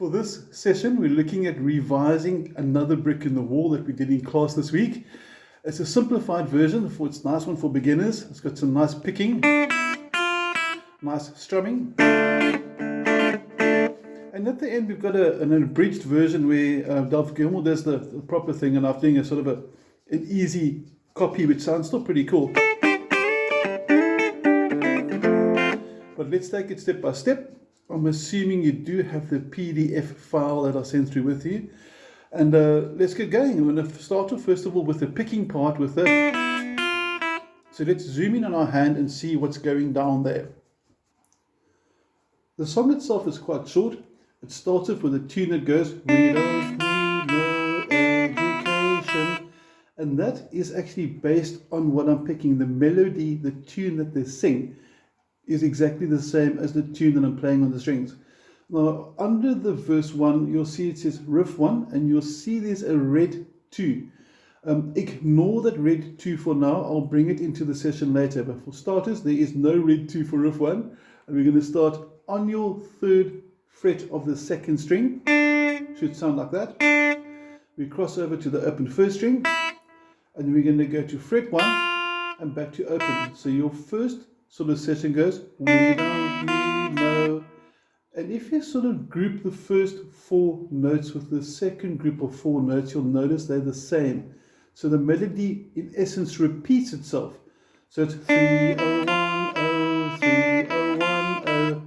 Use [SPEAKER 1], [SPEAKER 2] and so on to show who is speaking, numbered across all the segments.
[SPEAKER 1] For this session, we're looking at revising another brick in the wall that we did in class this week. It's a simplified version, it's a nice one for beginners. It's got some nice picking, nice strumming. And at the end, we've got an abridged version where Gilmour does the proper thing, and I'm doing a sort of an easy copy, which sounds still pretty cool. But let's take it step by step. I'm assuming you do have the PDF file that I sent through with you. And let's get going. I'm going to start off first of all with the picking part with the... So let's zoom in on our hand and see what's going down there. The song itself is quite short. It starts off with a tune that goes, "We don't need no education." And that is actually based on what I'm picking. The melody, the tune that they sing, is exactly the same as the tune that I'm playing on the strings. Now, under the verse 1, you'll see it says riff 1, and you'll see there's a red 2. Ignore that red 2 for now. I'll bring it into the session later. But for starters, there is no red 2 for riff 1. And we're going to start on your 3rd fret of the 2nd string. Should sound like that. We cross over to the open 1st string. And we're going to go to fret 1 and back to open. So your first sort of session goes, "We don't need no." And if you sort of group the first 4 notes with the second group of 4 notes, you'll notice they're the same. So the melody in essence repeats itself. So it's 3-0-1-0, 3-0-1-0.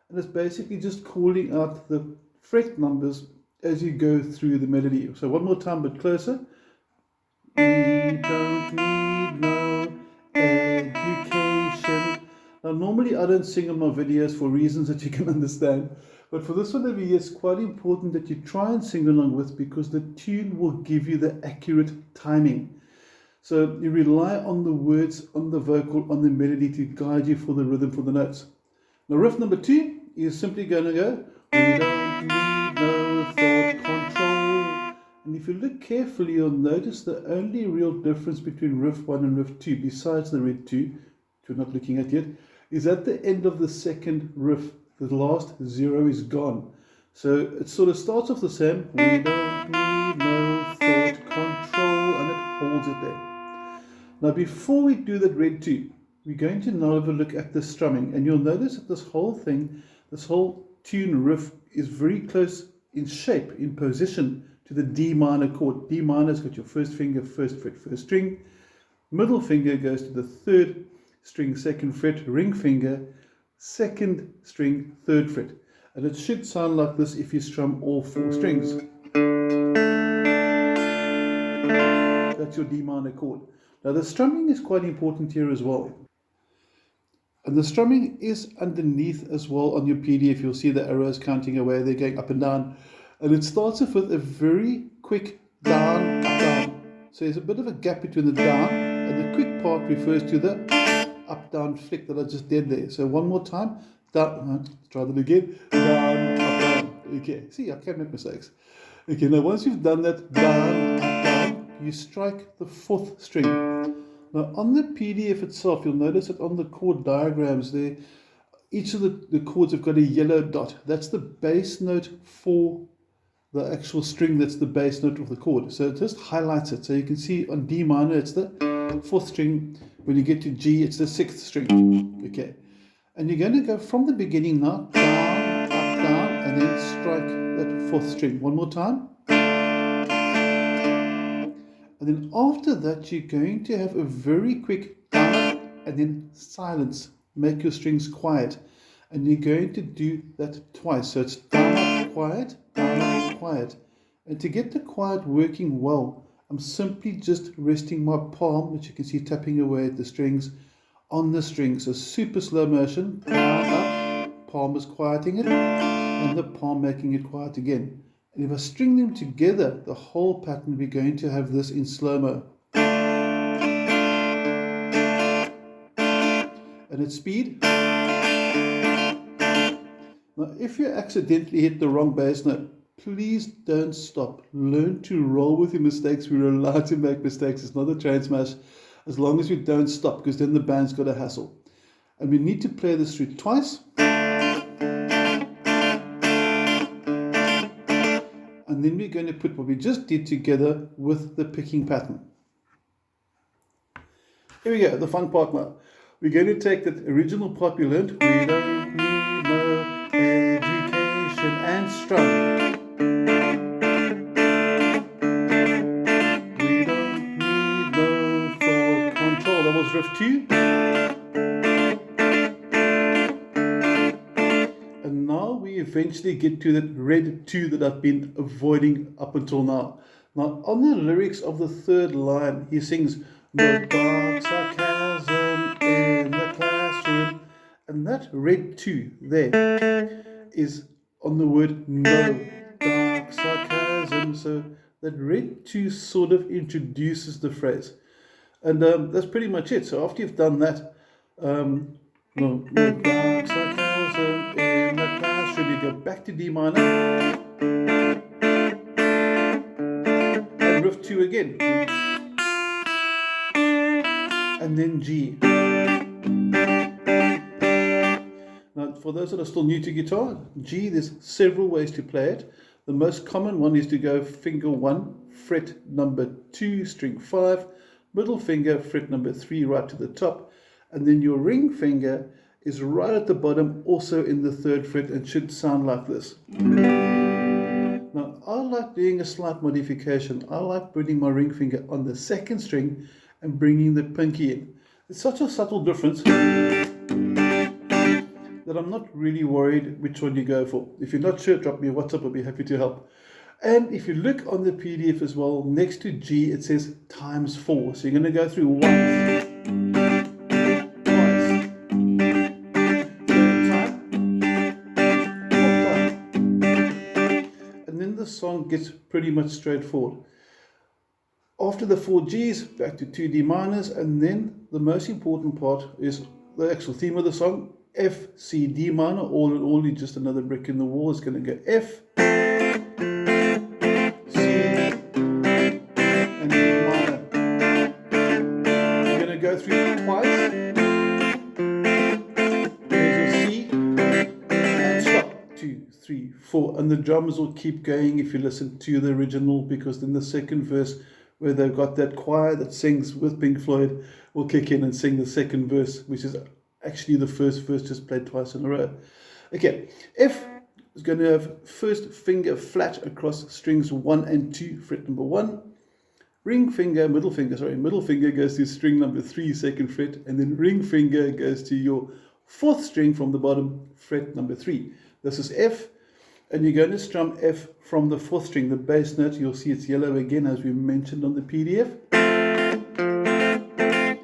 [SPEAKER 1] And it's basically just calling out the fret numbers as you go through the melody. So one more time, but closer. We don't need no education. Now, normally I don't sing on my videos for reasons that you can understand, but for this one over here, it's quite important that you try and sing along with, because the tune will give you the accurate timing. So you rely on the words, on the vocal, on the melody to guide you for the rhythm, for the notes. Now, riff number 2 is simply going to go, "We don't need no thought control." And if you look carefully, you'll notice the only real difference between riff 1 and riff 2, besides the red 2, which we're not looking at yet, is at the end of the 2nd riff. The last 0 is gone. So it sort of starts off the same. "We don't need no thought control," and it holds it there. Now, before we do that red 2, we're going to now have a look at the strumming. And you'll notice that this whole thing, this whole tune riff, is very close in shape, in position to the D minor chord. D minor's got your 1st finger, 1st fret, 1st string. Middle finger goes to the 3rd string, 2nd fret, ring finger, 2nd string, 3rd fret. And it should sound like this if you strum all 4 strings. That's your D minor chord. Now, the strumming is quite important here as well. And the strumming is underneath as well on your PDF. You'll see the arrows counting away. They're going up and down. And it starts off with a very quick down, up, down. So there's a bit of a gap between the down, and the quick part refers to the up, down flick that I just did there. So one more time. Down, let's try that again. Down, up, down. Okay, see, I can't make mistakes. Okay, now once you've done that, down, up, down, you strike the 4th string. Now, on the PDF itself, you'll notice that on the chord diagrams there, each of the chords have got a yellow dot. That's the bass note for the actual string. That's the bass note of the chord. So it just highlights it. So you can see on D minor, it's the 4th string. When you get to G, it's the 6th string. Okay. And you're going to go from the beginning now, down, up, down, and then strike that 4th string. One more time. And then after that, you're going to have a very quick down and then silence. Make your strings quiet. And you're going to do that twice. So it's down, up, quiet, down, up, quiet. And to get the quiet working well, I'm simply just resting my palm, which you can see tapping away at the strings, on the strings. So super slow motion, palm up, palm is quieting it, and the palm making it quiet again. And if I string them together, the whole pattern, we're going to have this in slow-mo. And at speed. Now, if you accidentally hit the wrong bass note, please don't stop. Learn to roll with your mistakes. We're allowed to make mistakes. It's not a train smash, as long as we don't stop, because then the band's got a hassle. And we need to play this through twice. then we're going to put what we just did together with the picking pattern. Here we go, the fun part now. We're going to take that original part we learned, we don't need no education, and strum. We don't need no chord control. That was riff 2. And now we eventually get to that red 2 that I've been avoiding up until now. Now on the lyrics of the third line, he sings, no dark sarcasm in the classroom. And that red 2 there is on the word no dark sarcasm. So that red 2 sort of introduces the phrase. And that's pretty much it. So after you've done that, no dark sarcasm in the classroom, you go back to D minor and riff 2 again. And then G. Now, for those that are still new to guitar, G, there's several ways to play it. The most common one is to go finger 1, fret number 2, string 5, middle finger, fret number 3, right to the top, and then your ring finger is right at the bottom, also in the 3rd fret, and should sound like this. Now, I like doing a slight modification. I like putting my ring finger on the 2nd string and bringing the pinky in. It's such a subtle difference that I'm not really worried which one you go for. If you're not sure, drop me a WhatsApp, I'll be happy to help. And if you look on the PDF as well, next to G it says times 4. So you're going to go through once, twice, third time, fourth time. And then the song gets pretty much straightforward. After the 4 Gs, back to 2 D minors, and then the most important part is the actual theme of the song, F, C, D minor, all in all, just another brick in the wall. It's going to go F, C, and D minor. You're going to go through it twice. There's a C, and stop. 2, 3, 4. And the drums will keep going if you listen to the original, because then the second verse, where they've got that choir that sings with Pink Floyd, will kick in and sing the second verse, which is actually the first verse just played twice in a row. Okay, F is going to have first finger flat across strings 1 and 2, fret number 1. Middle finger goes to string number 3, 2nd fret, and then ring finger goes to your 4th string from the bottom, fret number 3. This is F. And you're going to strum F from the 4th string, the bass note. You'll see it's yellow again, as we mentioned on the PDF.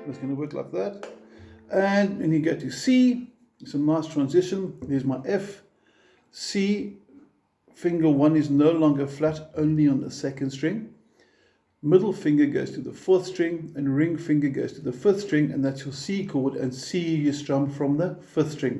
[SPEAKER 1] It's going to work like that. And when you go to C, it's a nice transition. There's my F. C, finger 1 is no longer flat, only on the 2nd string. Middle finger goes to the 4th string, and ring finger goes to the 5th string, and that's your C chord. And C you strum from the 5th string.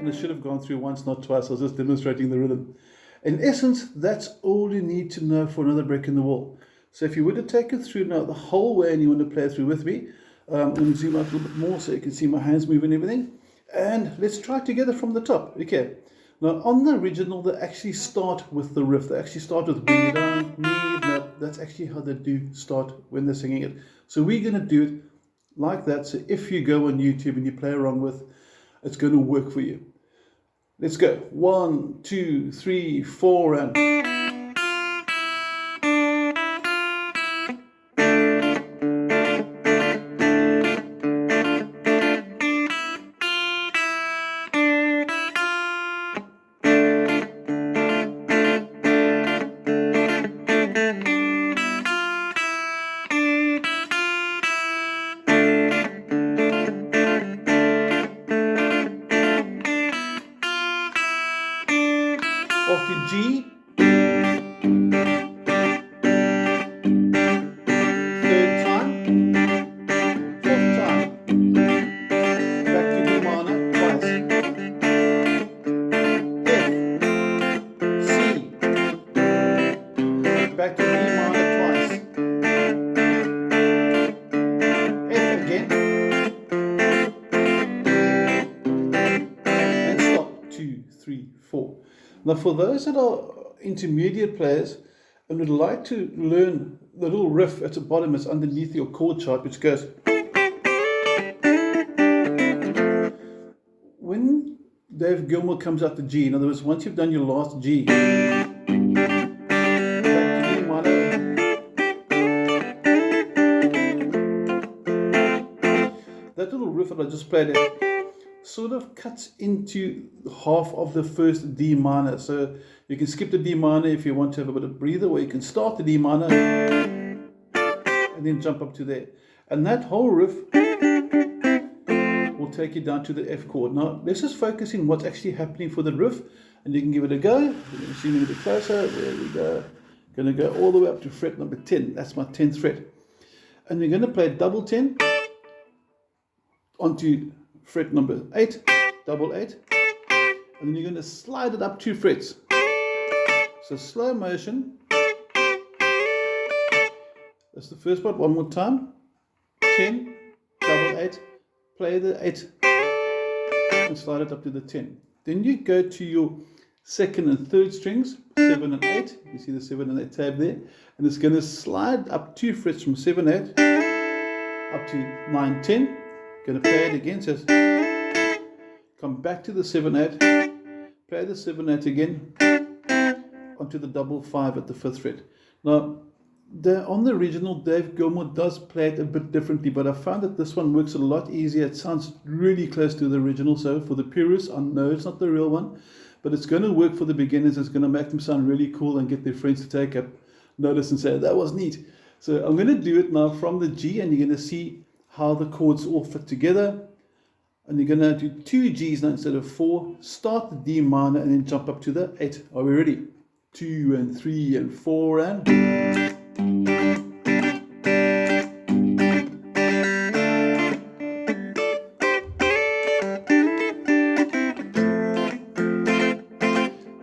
[SPEAKER 1] I should have gone through once, not twice. I was just demonstrating the rhythm. In essence, that's all you need to know for another brick in the wall. So if you were to take it through now the whole way and you want to play it through with me, I'm going to zoom out a little bit more so you can see my hands moving and everything. And let's try it together from the top. Okay. Now on the original, they actually start with the riff. They actually start with we don't need no. That's actually how they do start when they're singing it. So we're going to do it like that. So if you go on YouTube and you play along with, it's going to work for you. Let's go. 1, 2, 3, 4, and... After G, Now, for those that are intermediate players and would like to learn the little riff at the bottom that's underneath your chord chart, which goes, when Dave Gilmour comes out the G, in other words, once you've done your last G, back to E minor, that little riff that I just played there sort of cuts into half of the first D minor. So you can skip the D minor if you want to have a bit of breather, or you can start the D minor and then jump up to there. And that whole riff will take you down to the F chord. Now let's just focus in what's actually happening for the riff, and you can give it a go. You can see me a bit closer. There we go. Going to go all the way up to fret number 10. That's my 10th fret. And we're going to play double 10 onto fret number 8, double 8, and then you're going to slide it up 2 frets. So slow motion. That's the first part. One more time. 10, double 8, play the 8 and slide it up to the 10. Then you go to your second and third strings, 7 and 8. You see the 7 and 8 tab there, and it's going to slide up 2 frets from 7, 8 up to 9, 10. Going to play it again, says come back to the 7, 8, play the 7, 8 again onto the double 5 at the 5th fret. Now, on the original, Dave Gilmour does play it a bit differently, but I found that this one works a lot easier. It sounds really close to the original, so for the purists, I know it's not the real one, but it's going to work for the beginners. It's going to make them sound really cool and get their friends to take up notice and say, that was neat. So I'm going to do it now from the G, and you're going to see how the chords all fit together. And you're going to do 2 G's now instead of 4. Start the D minor and then jump up to the 8. Are we ready? 2 and 3 and 4 and...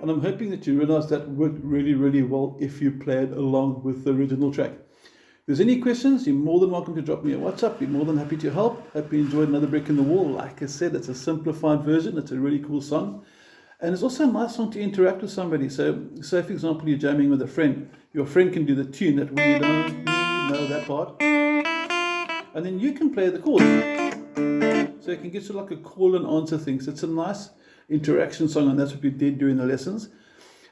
[SPEAKER 1] And I'm hoping that you realize that worked really, really well if you played along with the original track. If there's any questions, you're more than welcome to drop me a WhatsApp. Be more than happy to help. Hope you enjoyed another Brick in the Wall. Like I said, it's a simplified version. It's a really cool song. And it's also a nice song to interact with somebody. So, say for example, you're jamming with a friend. Your friend can do the tune that we don't know that part. And then you can play the chords. So it can get you like a call and answer thing. So it's a nice interaction song, and that's what we did during the lessons.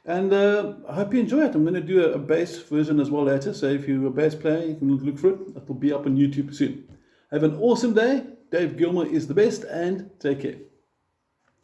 [SPEAKER 1] And I hope you enjoy it. I'm going to do a bass version as well later. So if you're a bass player, you can look for it. It'll be up on YouTube soon. Have an awesome day. Dave Gilmour is the best, and take care.